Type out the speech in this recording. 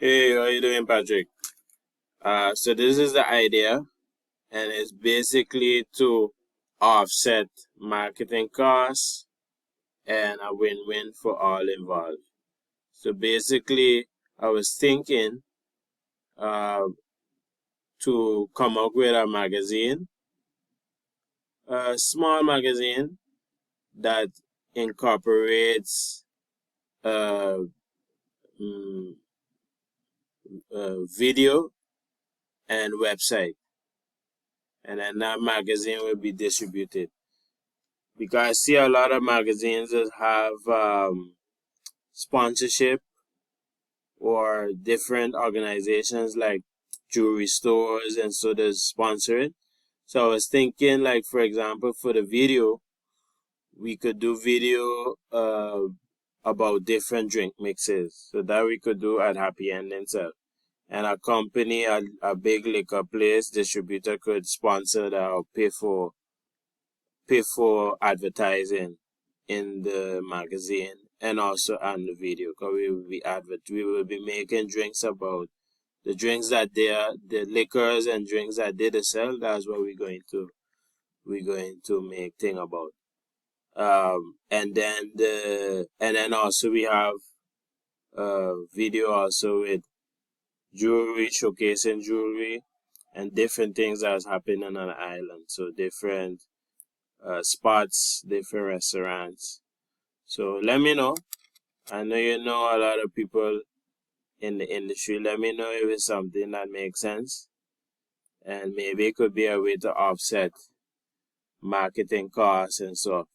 Hey, how you doing, Patrick? So this is the idea, and it's basically to offset marketing costs and a win-win for all involved. So basically, I was thinking uh, to come up with a magazine, a small magazine that incorporates uh, mm, video and website, and then that magazine will be distributed. Because I see a lot of magazines that have sponsorship or different organizations like jewelry stores, and so they sponsor it. So I was thinking, like, for example, for the video, we could do video about different drink mixes. So that we could do at Happy Ending itself. And a company, a big liquor place, distributor could sponsor that or pay for advertising in the magazine and also on the video, because we will be making drinks about the drinks that the liquors and drinks that they sell. That's what we're going to make thing about. And then also we have video also with jewelry, showcasing jewelry and different things that's happening on the island. So different spots, different restaurants. So let me know. I know you know a lot of people in the industry. Let me know if it's something that makes sense. And maybe it could be a way to offset marketing costs and so